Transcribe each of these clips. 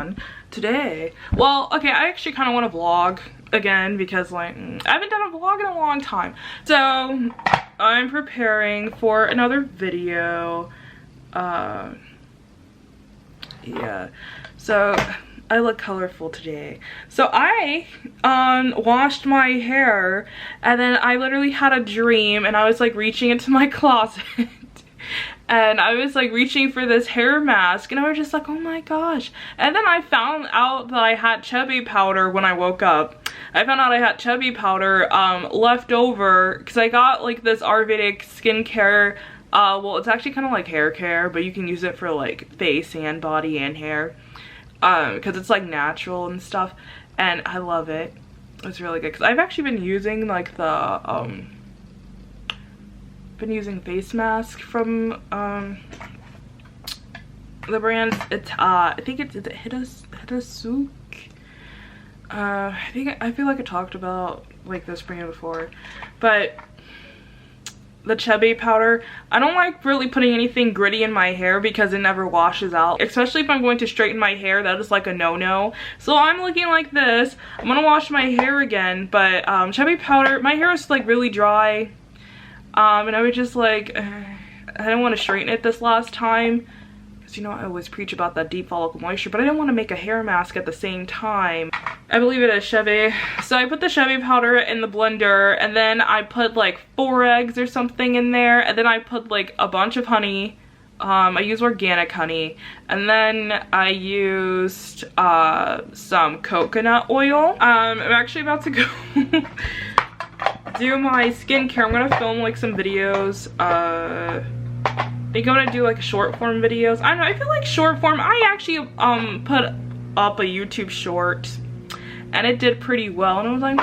on today? Well, okay, I actually kind of want to vlog again because like I haven't done a vlog in a long time. So I'm preparing for another video. Yeah, so I look colorful today. So I washed my hair, and then I literally had a dream, and I was like reaching into my closet and I was like reaching for this hair mask, and I was just like, oh my gosh. And then I found out that I had chubby powder when I woke up. I found out I had chubby powder left over because I got like this Ayurvedic skincare. Well, it's actually kind of like hair care, but you can use it for like face and body and hair because it's like natural and stuff, and I love it. It's really good because I've actually been using like the face mask from the brand. It's I think it's Hitasuk. I feel like I talked about like this brand before, but the chubby powder, I don't like really putting anything gritty in my hair because it never washes out, especially if I'm going to straighten my hair. That is like a no-no. So I'm looking like this. I'm gonna wash my hair again, but chubby powder, my hair is like really dry, and I was just like I didn't want to straighten it this last time because, you know, I always preach about that deep follicle moisture, but I didn't want to make a hair mask at the same time. I believe it is chubby. So I put the chubby powder in the blender, and then I put like 4 eggs or something in there, and then I put like a bunch of honey. I use organic honey, and then I used some coconut oil. I'm actually about to go do my skincare. I'm gonna film like some videos. I think I'm gonna do like short form videos. I don't know, I feel like short form, I actually put up a YouTube short and it did pretty well, and I was like,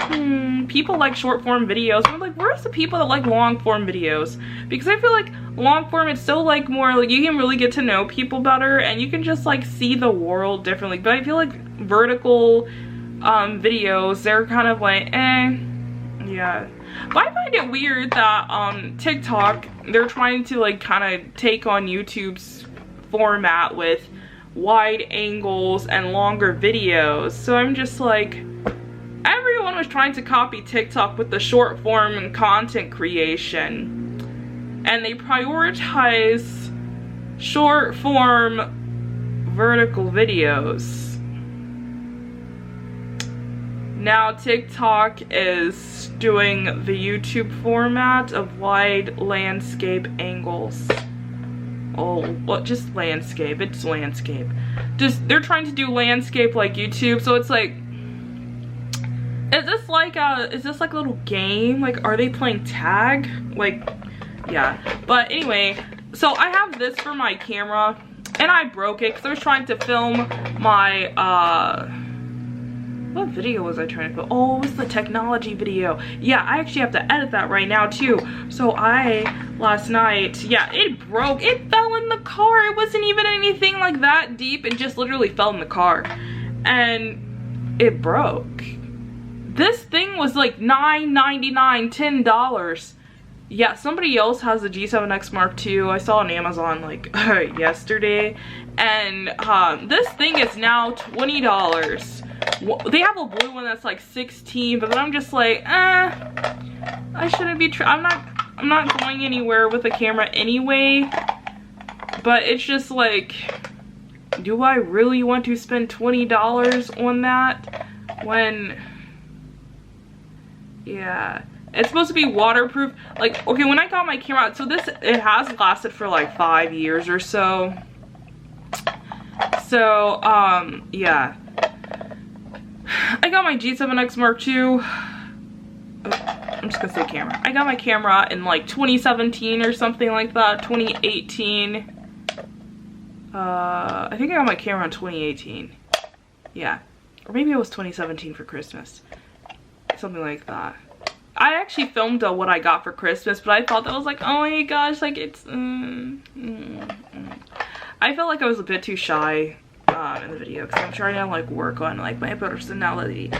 people like short form videos. I'm like, where's the people that like long form videos? Because I feel like long form, it's so like more like you can really get to know people better and you can just like see the world differently. But I feel like vertical videos, they're kind of like yeah. But I find it weird that TikTok, they're trying to like kind of take on YouTube's format with wide angles and longer videos. So I'm just like, everyone was trying to copy TikTok with the short form and content creation, and they prioritize short form vertical videos. Now TikTok is doing the YouTube format of wide landscape angles. Oh, well, just landscape. It's landscape. Just, they're trying to do landscape like YouTube, so it's like, is this like a little game? Like, are they playing tag? Like, yeah. But anyway, so I have this for my camera, and I broke it because I was trying to film my, what video was I trying to film? Oh, it was the technology video. Yeah, I actually have to edit that right now too. So last night, yeah, it broke. It fell in the car. It wasn't even anything like that deep. It just literally fell in the car. And it broke. This thing was like $9.99, $10. Yeah, somebody else has the G7X Mark II. I saw on Amazon like yesterday. And this thing is now $20. They have a blue one that's like 16, but then I'm just like, I shouldn't be I'm not going anywhere with a camera anyway. But it's just like, do I really want to spend $20 on that when, yeah, it's supposed to be waterproof. Like, okay, when I got my camera out, so it has lasted for like 5 years or so. So, yeah. I got my G7X Mark II. Oh, I'm just gonna say camera. I got my camera in like 2017 or something like that. 2018. I think I got my camera in 2018. Yeah. Or maybe it was 2017 for Christmas. Something like that. I actually filmed what I got for Christmas, but I thought that was like, oh my gosh, like it's I felt like I was a bit too shy in the video because I'm trying to like work on like my personality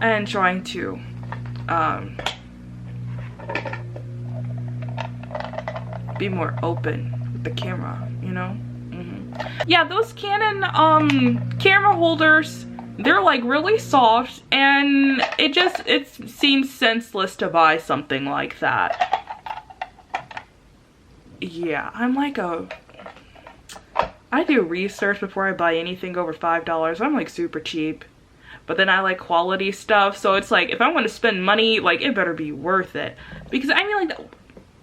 and trying to be more open with the camera, you know. Yeah, those Canon camera holders, they're like really soft, and it seems senseless to buy something like that. Yeah, I'm like I do research before I buy anything over $5. I'm like super cheap. But then I like quality stuff, so it's like if I want to spend money, like it better be worth it. Because I mean, like,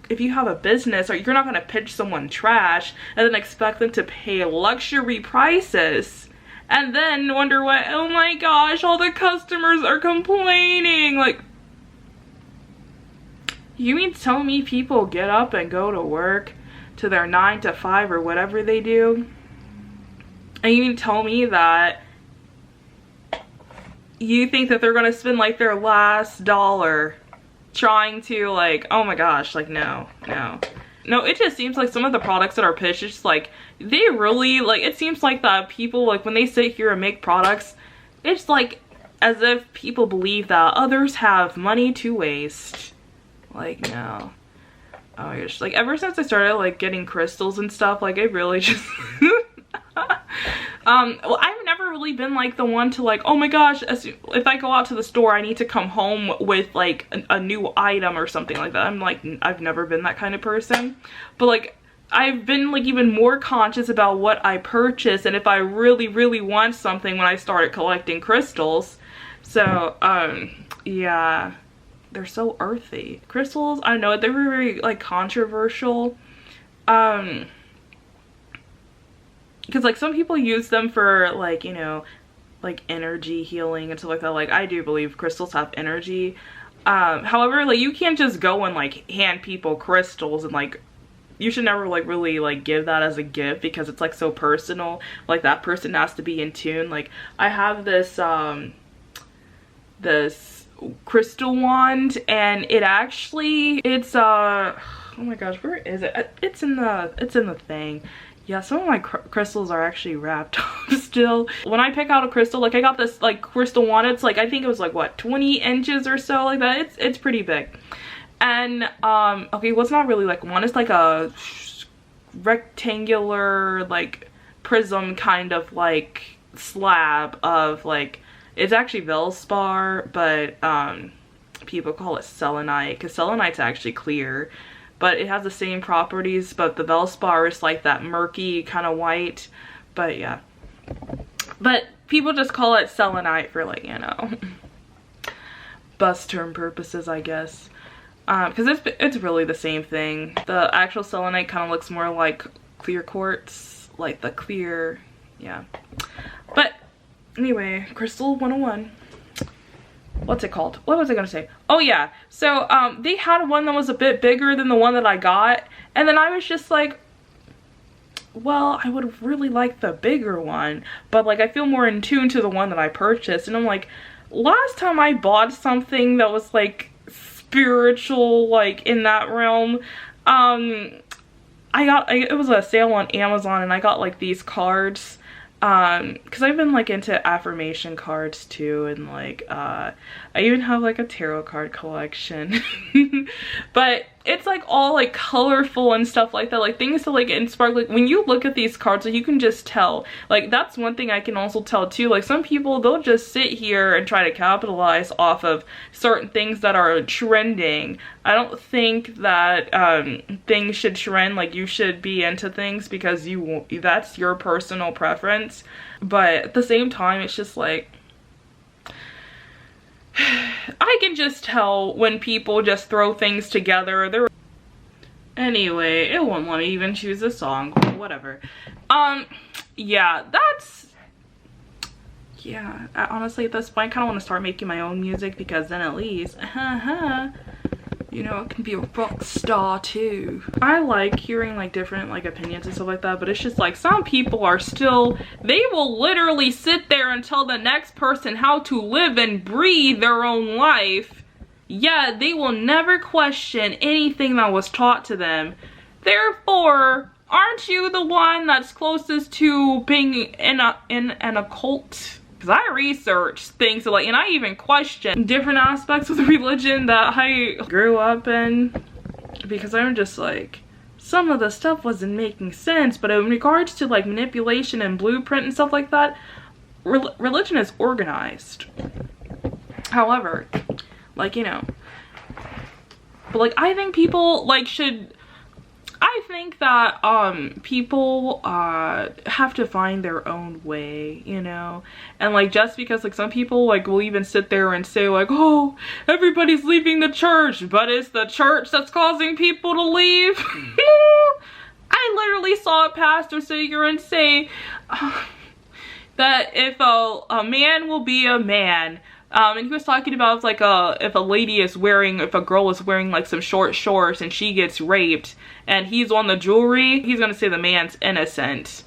if you have a business, or you're not gonna pitch someone trash and then expect them to pay luxury prices and then wonder what, oh my gosh, all the customers are complaining. Like, you mean tell me people get up and go to work to their 9 to 5 or whatever they do, and you mean tell me that you think that they're gonna spend like their last dollar trying to, like, oh my gosh, like, no. It just seems like some of the products that are pitched, it's just like, they really, like, it seems like that people, like, when they sit here and make products, it's like as if people believe that others have money to waste. Like, no. Oh my gosh, like, ever since I started, like, getting crystals and stuff, like, it really just well, I've never really been like the one to, like, oh my gosh, if I go out to the store, I need to come home with like a new item or something like that. I'm like, I've never been that kind of person. But like, I've been like even more conscious about what I purchase and if I really want something when I started collecting crystals. So yeah, they're so earthy. Crystals, I know they were very like controversial. Because like some people use them for like, you know, like energy healing and stuff like that. Like, I do believe crystals have energy. However, like, you can't just go and like hand people crystals, and like, you should never like really like give that as a gift because it's like so personal. Like, that person has to be in tune. Like, I have this this crystal wand, and it actually, it's oh my gosh, where is it? It's in the thing. Yeah, some of my crystals are actually wrapped up still. When I pick out a crystal, like, I got this like crystal wand, it's like, I think it was like what, 20 inches or so, like that. It's pretty big. And okay, well, it's not really like one, it's like a rectangular like prism kind of like slab of like, it's actually Velspar, but people call it selenite because selenite's actually clear. But it has the same properties, but the Velspar is like that murky kind of white. But yeah. But people just call it selenite for, like, you know, bus term purposes, I guess. Because it's really the same thing. The actual selenite kind of looks more like clear quartz. Like the clear, yeah. But anyway, Crystal 101. What's it called? What was I gonna say? Oh yeah, so they had one that was a bit bigger than the one that I got, and then I was just like, well, I would really like the bigger one, but like I feel more in tune to the one that I purchased. And I'm like, last time I bought something that was like spiritual, like in that realm, it was a sale on Amazon, and I got like these cards. Because I've been like into affirmation cards too, and like I even have like a tarot card collection. But it's like all like colorful and stuff like that, like things to like inspire. Like when you look at these cards, like you can just tell. Like that's one thing I can also tell too. Like some people, they'll just sit here and try to capitalize off of certain things that are trending. I don't think that things should trend. Like you should be into things because that's your personal preference. But at the same time, it's just like, I can just tell when people just throw things together. Anyway, it won't let me even choose a song, whatever. Yeah, honestly at this point I kind of want to start making my own music, because then at least you know, it can be a rock star too. I like hearing like different like opinions and stuff like that, but it's just like some people are still, they will literally sit there and tell the next person how to live and breathe their own life. Yeah, they will never question anything that was taught to them. Therefore, aren't you the one that's closest to being in an occult? Because I researched things like, and I even question different aspects of the religion that I grew up in, because I'm just like, some of the stuff wasn't making sense. But in regards to like manipulation and blueprint and stuff like that, religion is organized. However, like, you know, but like I think people like I think that people have to find their own way, you know, and like just because like some people like will even sit there and say like, oh, everybody's leaving the church, but it's the church that's causing people to leave. I literally saw a pastor sit here and say that if a man will be a man, and he was talking about like if a girl is wearing like some short shorts and she gets raped and he's on the jewelry, he's gonna say the man's innocent.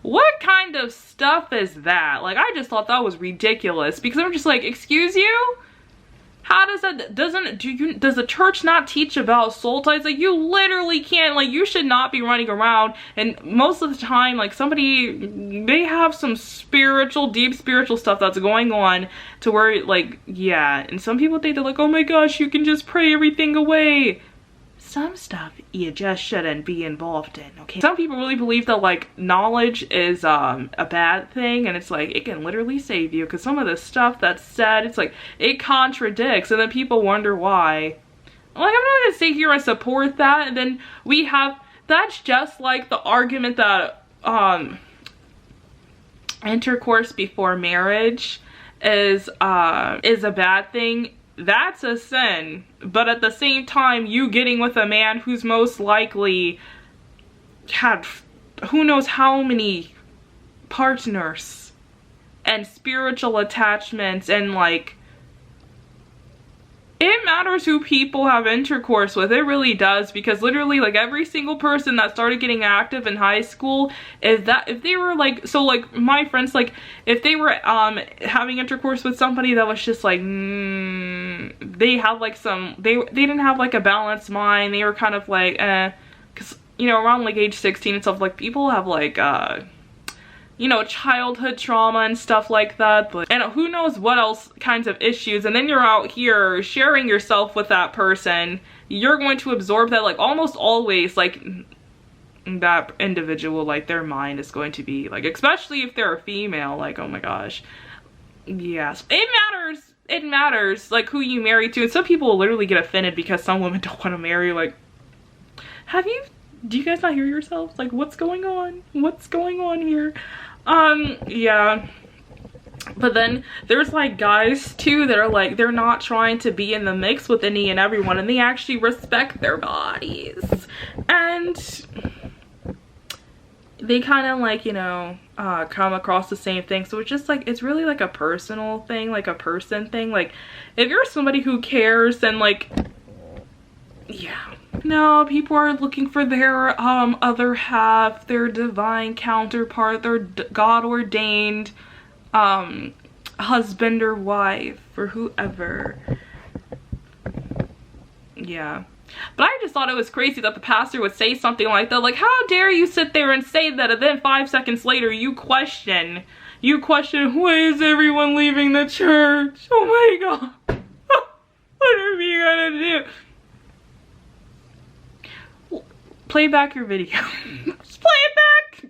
What kind of stuff is that? Like, I just thought that was ridiculous, because I'm just like, excuse you? How does that, does the church not teach about soul ties? Like, you literally can't, like, you should not be running around, and most of the time, like, they have some deep spiritual stuff that's going on to where, like, yeah, and some people think they're like, oh my gosh, you can just pray everything away. Some stuff you just shouldn't be involved in, okay? Some people really believe that like knowledge is a bad thing, and it's like it can literally save you, because some of the stuff that's said, it's like it contradicts, and then people wonder why. Like, I'm not gonna sit here and support that, and then we have, that's just like the argument that intercourse before marriage is a bad thing. That's a sin, but at the same time, you getting with a man who's most likely had who knows how many partners and spiritual attachments, and like, it matters who people have intercourse with. It really does, because literally like every single person that started getting active in high school, if they were like, so like my friends, like if they were having intercourse with somebody that was just like they had like they didn't have like a balanced mind, they were kind of like because you know, around like age 16 and stuff, like people have like you know, childhood trauma and stuff like that, and who knows what else kinds of issues, and then you're out here sharing yourself with that person, you're going to absorb that, like almost always, like that individual, like their mind is going to be like, especially if they're a female, like, oh my gosh, yes, it matters like who you marry to. And some people will literally get offended because some women don't want to marry, like, do you guys not hear yourselves? Like, what's going on? What's going on here? Yeah. But then there's like guys too that are like, they're not trying to be in the mix with any and everyone, and they actually respect their bodies. And they kind of like, you know, come across the same thing. So it's just like, it's really like a personal thing, like a person thing. Like, if you're somebody who cares, then like, yeah. No, people are looking for their other half, their divine counterpart, their God-ordained husband or wife or whoever. Yeah. But I just thought it was crazy that the pastor would say something like that. Like, how dare you sit there and say that, and then 5 seconds later you question, why is everyone leaving the church? Oh my God. What are we gonna do? Play back your video. Just play it back.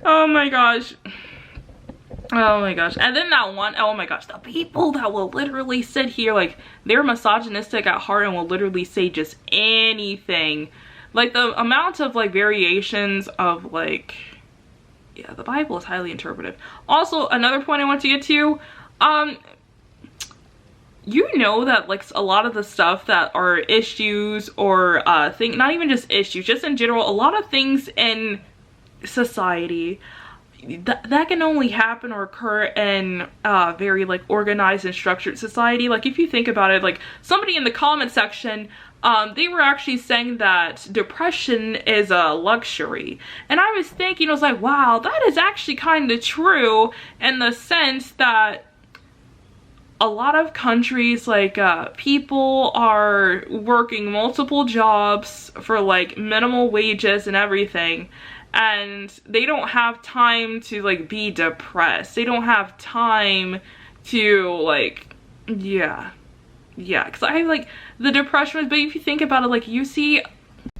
Oh my gosh. Oh my gosh. And then that one, oh my gosh, the people that will literally sit here, like, they're misogynistic at heart and will literally say just anything. Like, the amount of like variations of like, yeah, the Bible is highly interpretive. Also, another point I want to get to, you know that like a lot of the stuff that are issues or not even just issues, just in general, a lot of things in society that can only happen or occur in very like organized and structured society. Like, if you think about it, like somebody in the comment section, they were actually saying that depression is a luxury, and I was thinking, I was like, wow, that is actually kind of true, in the sense that a lot of countries, like, people are working multiple jobs for like minimal wages and everything, and they don't have time to like be depressed. They don't have time to like, yeah, because I like the depression, but if you think about it, like, you see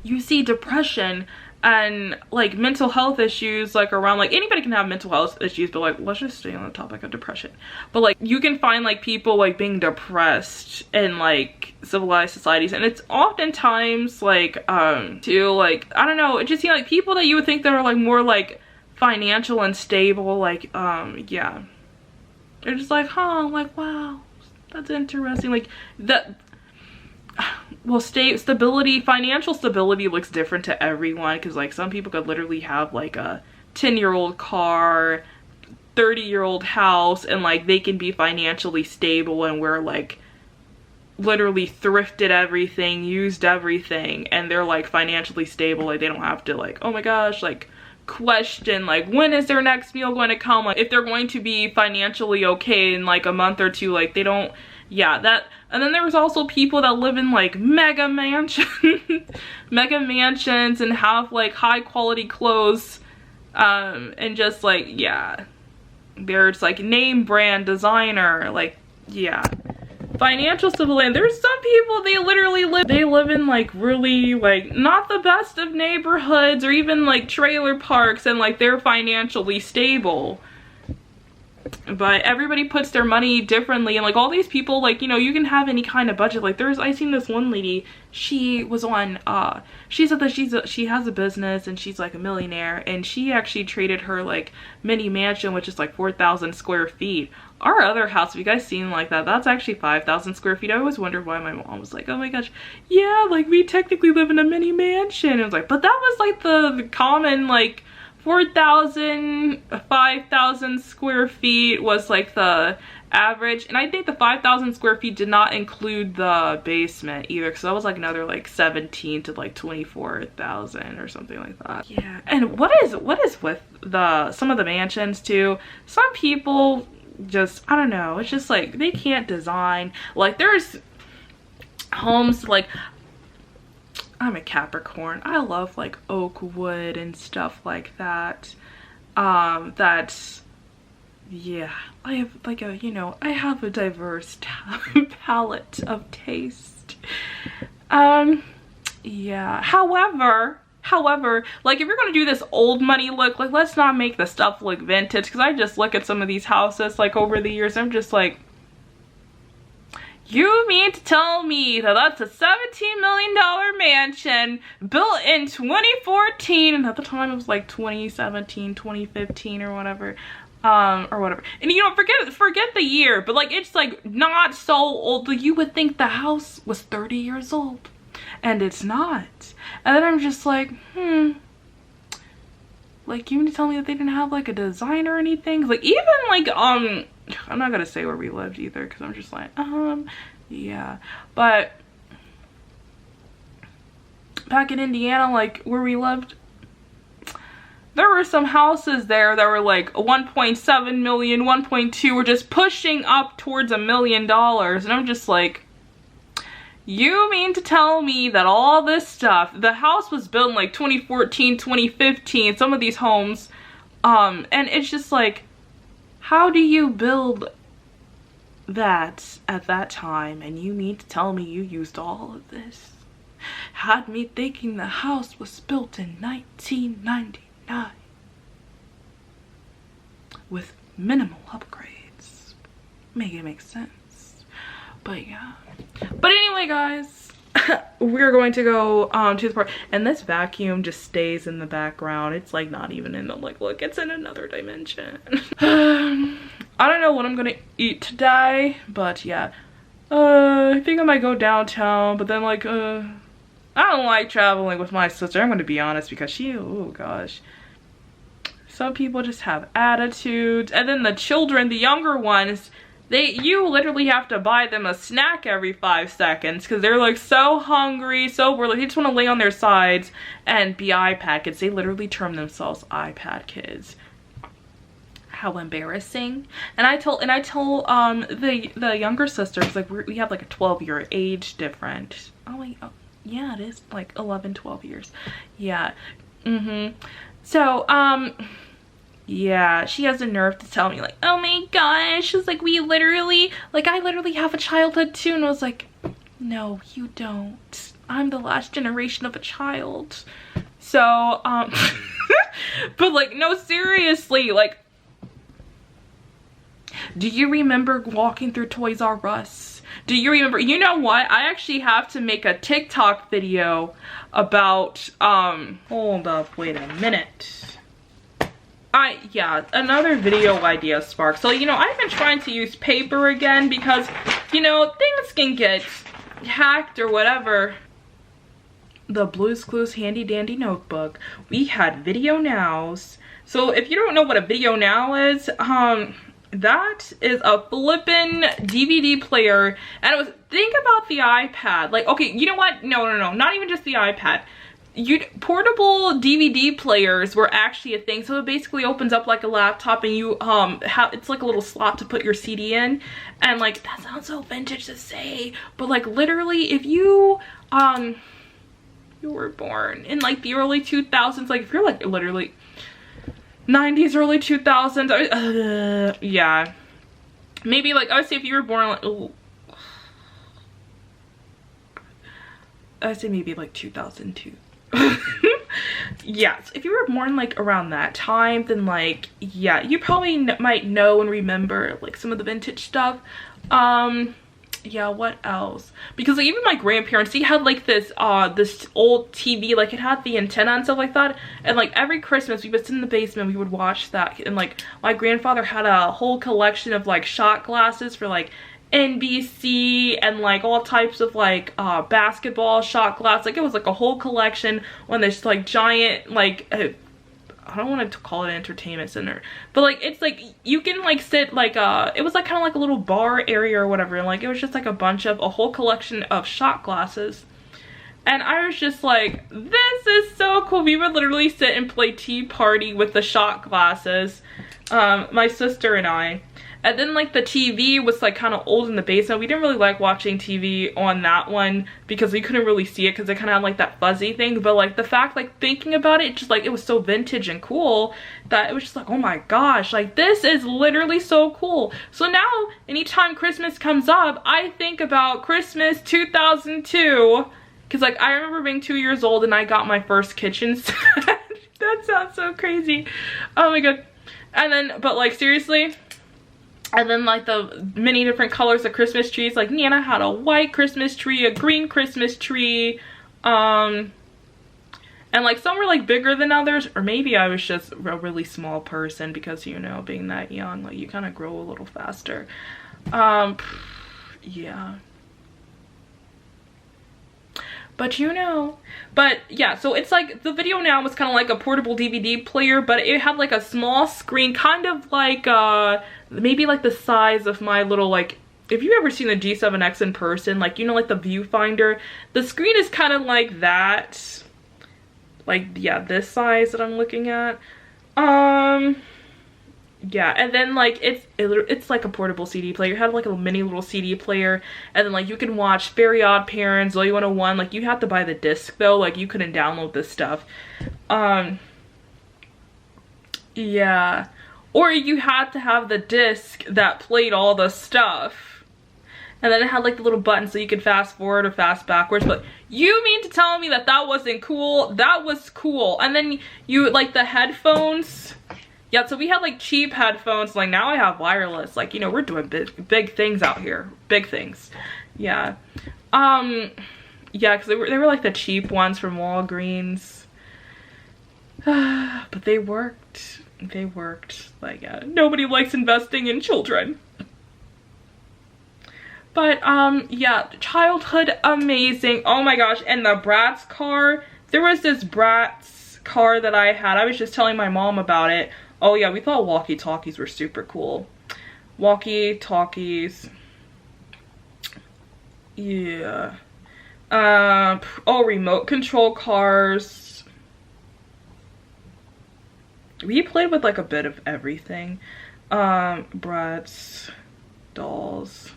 you see depression and like mental health issues like around, like anybody can have mental health issues, but like let's just stay on the topic of depression. But like you can find like people like being depressed in like civilized societies, and it's oftentimes like to like, I don't know, it just seems like people that you would think that are like more like financial and stable, like yeah, they're just like, huh, like wow, that's interesting. Like that, well, stability, financial stability looks different to everyone, because like some people could literally have like a 10-year-old car, 30-year-old house, and like they can be financially stable, and we're like literally thrifted everything, used everything, and they're like financially stable. Like they don't have to like, oh my gosh, like question like when is their next meal going to come, like if they're going to be financially okay in like a month or two. Like they don't, yeah, that. And then there's also people that live in like mega mansions mega mansions and have like high quality clothes, and just like, yeah, there's like name brand designer, like, yeah, financial stability. And there's some people, they literally live in like really like not the best of neighborhoods or even like trailer parks, and like they're financially stable. But everybody puts their money differently, and like all these people, like, you know, you can have any kind of budget. Like I seen this one lady, she was on she said that she has a business and she's like a millionaire, and she actually traded her like mini mansion, which is like 4,000 square feet. Our other house, have you guys seen like that, that's actually 5,000 square feet. I always wondered why my mom was like, oh my gosh, yeah, like we technically live in a mini mansion. And I was like, but that was like the common, like 4,000, 5,000 square feet was like the average. And I think the 5,000 square feet did not include the basement either, because that was like another like 17 to like 24,000 or something like that. Yeah. And what is with some of the mansions too, some people just, I don't know, it's just like they can't design. Like there's homes, like, I'm a Capricorn, I love like oak wood and stuff like that. That's, yeah, I have like a, you know, I have a diverse palette of taste. Yeah, however, like if you're gonna do this old money look, like let's not make the stuff look vintage, because I just look at some of these houses like over the years, I'm just like, you mean to tell me that that's a $17 million mansion built in 2014, and at the time it was like 2017, 2015 or whatever, and you know, forget the year, but like it's like not so old. Like you would think the house was 30 years old, and it's not. And then I'm just like, like you mean to tell me that they didn't have like a design or anything? Like even like I'm not gonna say where we lived either, because I'm just like, yeah, but back in Indiana, like where we lived, there were some houses there that were like 1.7 million, 1.2, were just pushing up towards $1 million. And I'm just like, you mean to tell me that all this stuff, the house was built in like 2014, 2015, some of these homes, and it's just like, how do you build that at that time? And you mean to tell me you used all of this? Had me thinking the house was built in 1999 with minimal upgrades. Make it make sense. But yeah. But anyway, guys, we're going to go to the part, and this vacuum just stays in the background. It's like not even in the, like, look, it's in another dimension. I don't know what I'm gonna eat today, but yeah, I think I might go downtown, but then like I don't like traveling with my sister, I'm gonna be honest, because she, oh gosh, some people just have attitudes. And then the children, the younger ones, you literally have to buy them a snack every 5 seconds, because they're like so hungry, so bored, like, they just want to lay on their sides and be iPad kids. They literally term themselves iPad kids. How embarrassing. And I tell the younger sisters, like we have like a 12-year age difference. Oh wait, oh, yeah, it is like 11, 12 years. Yeah. So yeah, she has the nerve to tell me like, oh my gosh, she's like, we literally, like, I literally have a childhood too. And I was like, No, you don't. I'm the last generation of a child. So, but like, no, seriously, like, do you remember walking through Toys R Us? Do you remember? You know what? I actually have to make a TikTok video about, hold up, wait a minute. Yeah, another video idea sparked. So, you know, I've been trying to use paper again because, you know, things can get hacked or whatever. The Blue's Clues handy dandy notebook. We had Video Nows. So if you don't know what a Video Now is, that is a flippin' DVD player. And it was, think about the iPad. Like, okay, you know what? No, not even just the iPad. Portable DVD players were actually a thing. So it basically opens up like a laptop, and you have, it's like a little slot to put your CD in. And like, that sounds so vintage to say, but like literally if you were born in like the early 2000s, like if you're like literally 90s, early 2000s, yeah, maybe like I would say if you were born like, I'd say maybe like 2002. Yeah, so if you were born like around that time, then like, yeah, you probably might know and remember like some of the vintage stuff. Yeah, what else? Because like even my grandparents, he had like this this old TV, like it had the antenna and stuff like that, and like every Christmas we would sit in the basement, we would watch that. And like my grandfather had a whole collection of like shot glasses for like NBC and like all types of like basketball shot glass. Like it was like a whole collection on this like giant, like I don't want to call it an entertainment center, but like it's like you can like sit like it was like kind of like a little bar area or whatever, and like it was just like a whole collection of shot glasses. And I was just like, this is so cool. We would literally sit and play Tea Party with the shot glasses, my sister and I. And then like the TV was like kind of old in the basement. We didn't really like watching TV on that one because we couldn't really see it because it kind of had like that fuzzy thing. But like the fact, like thinking about it, just like it was so vintage and cool that it was just like, oh my gosh, like this is literally so cool. So now anytime Christmas comes up, I think about Christmas 2002 because like I remember being 2 years old and I got my first kitchen set. That sounds so crazy. Oh my god. And then, but like seriously, and then like the many different colors of Christmas trees. Like Nana had a white Christmas tree, a green Christmas tree, and like some were like bigger than others, or maybe I was just a really small person because, you know, being that young, like you kind of grow a little faster. Yeah. But you know, but yeah, so it's like the Video Now was kind of like a portable DVD player, but it had like a small screen, kind of like maybe like the size of my little, like, if you've ever seen the G7X in person, like, you know, like the viewfinder, the screen is kind of like that, like, yeah, this size that I'm looking at. Yeah, and then like it's like a portable CD player. You had like a mini little CD player, and then like you can watch Very Odd Parents, Zoey 101. Like you have to buy the disc though, like you couldn't download this stuff. Yeah, or you had to have the disc that played all the stuff, and then it had like the little button so you could fast forward or fast backwards. But you mean to tell me that that wasn't cool? That was cool. And then you like the headphones. Yeah, so we had like cheap headphones. Like now I have wireless. Like, you know, we're doing big things out here. Big things. Yeah. Yeah, because they were like the cheap ones from Walgreens. But they worked. They worked. Like, nobody likes investing in children. But yeah, childhood amazing. Oh my gosh. And the Bratz car. There was this Bratz car that I had. I was just telling my mom about it. Oh yeah, we thought walkie-talkies were super cool. Walkie-talkies. Yeah. Oh, remote control cars. We played with like a bit of everything. Bratz dolls.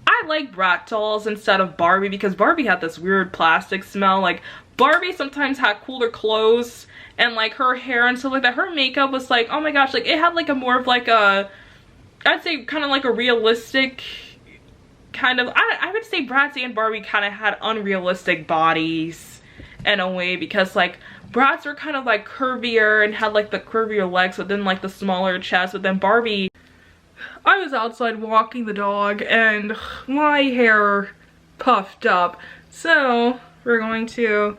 I like Brat dolls instead of Barbie because Barbie had this weird plastic smell. Like Barbie sometimes had cooler clothes and like her hair and stuff like that. Her makeup was like, oh my gosh, like it had like a more of like a, I'd say kind of like a realistic kind of, I would say Bratz and Barbie kind of had unrealistic bodies in a way, because like Bratz were kind of like curvier and had like the curvier legs, but then like the smaller chest. But then Barbie, I was outside walking the dog and my hair puffed up, so we're going to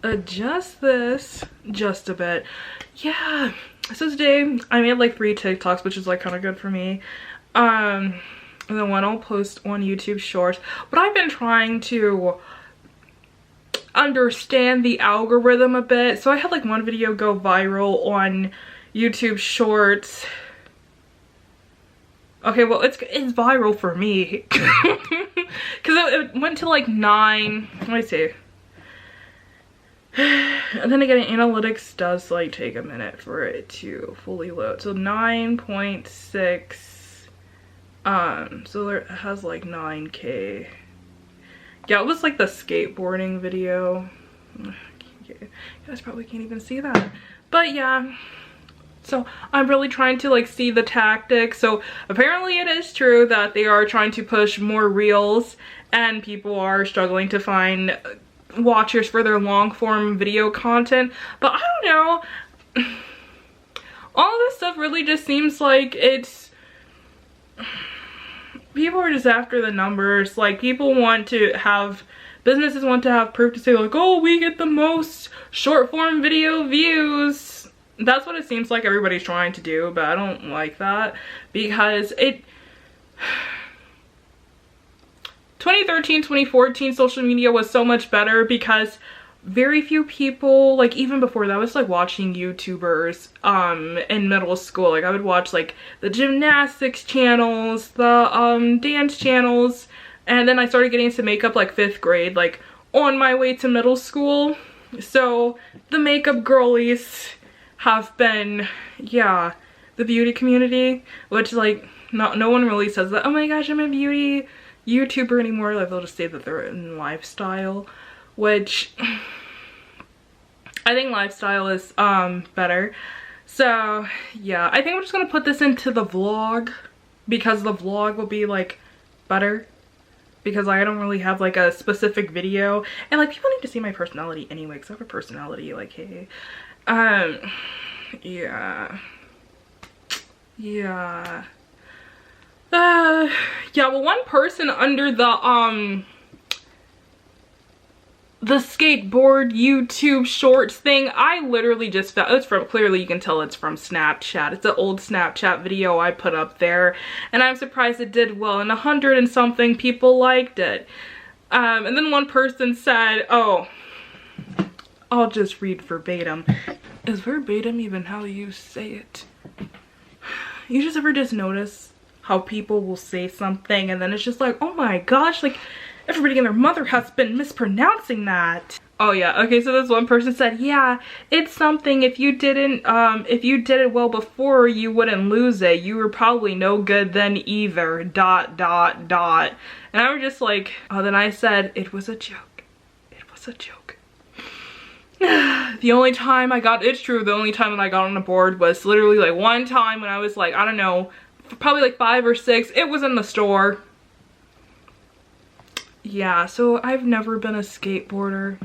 adjust this just a bit. Yeah, so today I made like 3 TikToks, which is like kind of good for me. And then one I'll post on YouTube Shorts. But I've been trying to understand the algorithm a bit. So I had like one video go viral on YouTube Shorts. Okay, well it's viral for me. Because it went to like 9, let me see. And then again, analytics does like take a minute for it to fully load. So 9.6, so it has like 9K. Yeah, it was like the skateboarding video. You guys probably can't even see that. But yeah, so I'm really trying to like see the tactics. So apparently it is true that they are trying to push more reels and people are struggling to find watchers for their long form video content. But I don't know, all this stuff really just seems like it's, people are just after the numbers. Like people want to have, businesses want to have proof to say like, oh, we get the most short form video views. That's what it seems like everybody's trying to do, but I don't like that, because 2013, 2014 social media was so much better because very few people, like even before that, I was like watching YouTubers in middle school. Like I would watch like the gymnastics channels, the dance channels, and then I started getting into makeup like 5th grade, like on my way to middle school. So the makeup girlies have been, yeah, the beauty community, which like no one really says that, oh my gosh, I'm a beauty YouTuber anymore. Like they'll just say that they're in lifestyle, which I think lifestyle is better. So yeah, I think I'm just gonna put this into the vlog, because the vlog will be like better, because I don't really have like a specific video, and like people need to see my personality anyway, because I have a personality, like, hey. Yeah, well, one person under the skateboard YouTube Shorts thing, I literally just found, it's from, clearly you can tell it's from Snapchat. It's an old Snapchat video I put up there, and I'm surprised it did well, and 100 and something people liked it. And then one person said, oh, I'll just read verbatim. Is verbatim even how you say it? You just ever just notice how people will say something and then it's just like, oh my gosh, like everybody and their mother has been mispronouncing that. Oh yeah, okay, so this one person said, yeah, it's something, if you didn't, if you did it well before, you wouldn't lose it. You were probably no good then either, ... And I was just like, oh, then I said, it was a joke. It was a joke. The only time I got, it's true, the only time that I got on a board was literally like one time when I was like, I don't know, probably like 5 or 6. It was in the store. Yeah, so I've never been a skateboarder.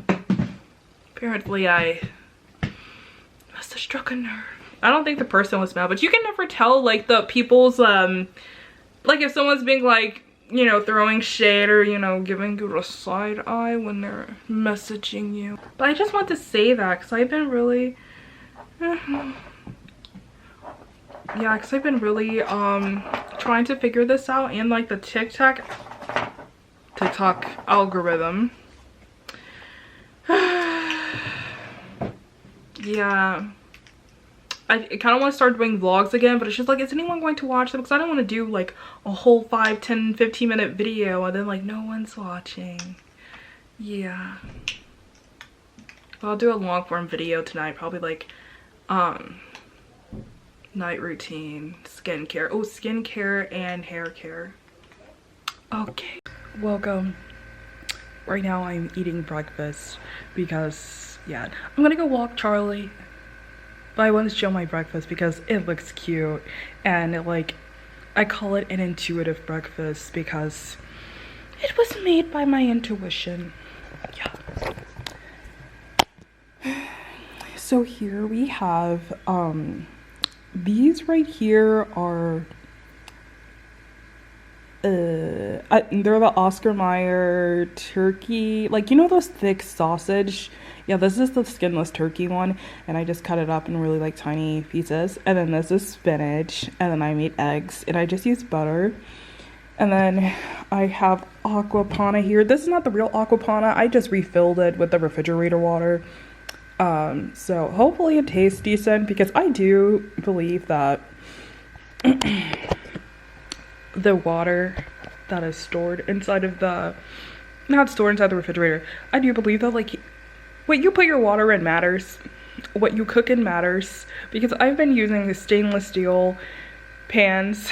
Apparently I must have struck a nerve. I don't think the person was mad, but you can never tell like the people's like if someone's being like, you know, throwing shade or, you know, giving you a side eye when they're messaging you. But I just want to say that because I've been really yeah, because I've been really trying to figure this out, and like the TikTok algorithm. Yeah, I kind of want to start doing vlogs again, but it's just like, is anyone going to watch them? Because I don't want to do like a whole 5, 10, 15 minute video and then like no one's watching. Yeah, but I'll do a long form video tonight, probably like night routine, skincare. Oh, skincare and hair care. Okay, welcome. Right now I'm eating breakfast because, yeah, I'm gonna go walk Charlie. But I want to show my breakfast because it looks cute, and it, like, I call it an intuitive breakfast because It was made by my intuition. Yeah. So here we have, these right here are, they're the Oscar Mayer turkey, like, you know those thick sausage? Yeah, this is the skinless turkey one, and I just cut it up in really like tiny pieces. And then this is spinach, and then I made eggs, and I just used butter. And then I have aqua panna here. This is not the real aqua panna. I just refilled it with the refrigerator water. So hopefully it tastes decent, because I do believe that the water that is stored inside of the, not stored inside the refrigerator, I do believe that like what you put your water in matters. What you cook in matters, because I've been using the stainless steel pans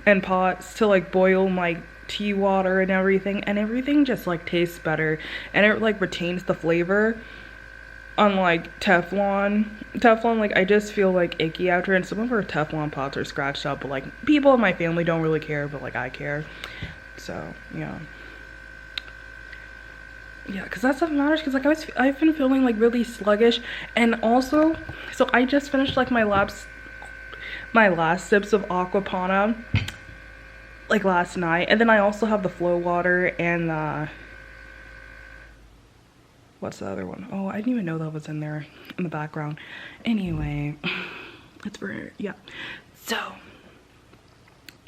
and pots to like boil my tea water and everything just like tastes better, and it like retains the flavor. Unlike Teflon, like I just feel like icky after, and some of our Teflon pots are scratched up, but like people in my family don't really care, but like I care. So yeah, because that stuff matters, because like I've been feeling like really sluggish. And also, so I just finished like my last sips of aqua panna like last night, and then I also have the flow water and the, what's the other one? Oh, I didn't even know that was in there in the background. Anyway, it's for, yeah. So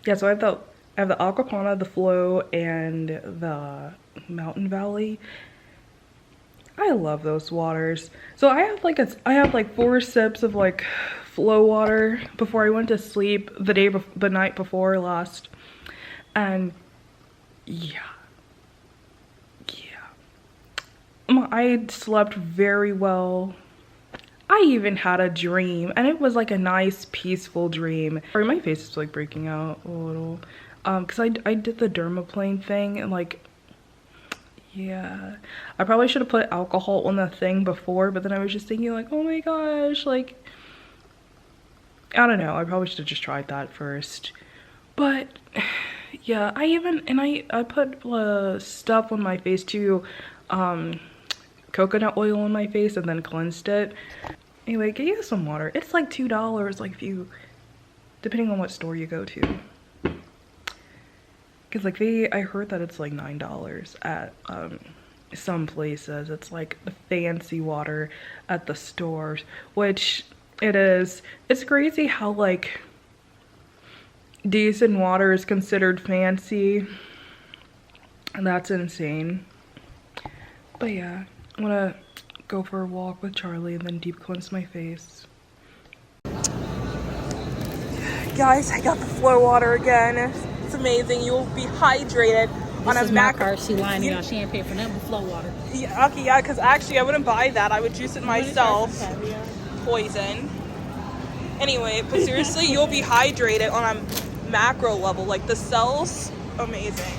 I have the aqua panna, the flow, and the Mountain Valley. I love those waters. So I have like 4 sips of like flow water before I went to sleep the night before last. And yeah. I slept very well. I even had a dream, and it was like a nice peaceful dream. Sorry, my face is like breaking out a little, because I did the 𝕊𝕚𝕒 thing, and like, yeah, I probably should have put alcohol on the thing before, but then I was just thinking like, oh my gosh, like, I don't know, I probably should have just tried that first. But yeah, I put stuff on my face too, coconut oil on my face, and then cleansed it. Anyway, get you some water. It's like $2, like, if you, depending on what store you go to. Because like I heard that it's like $9 at some places. It's like the fancy water at the stores, which it is. It's crazy how like decent water is considered fancy, and that's insane. But yeah, I'm gonna go for a walk with Charlie and then deep cleanse my face. Guys, I got the flow water again. It's amazing. You will be hydrated on a Mac car. She lining out. She ain't paying for nothing but flow water. Yeah, okay, yeah, because actually I wouldn't buy that. I would juice it myself. Poison. Anyway, but seriously, you'll be hydrated on a macro level. Like the cells, amazing.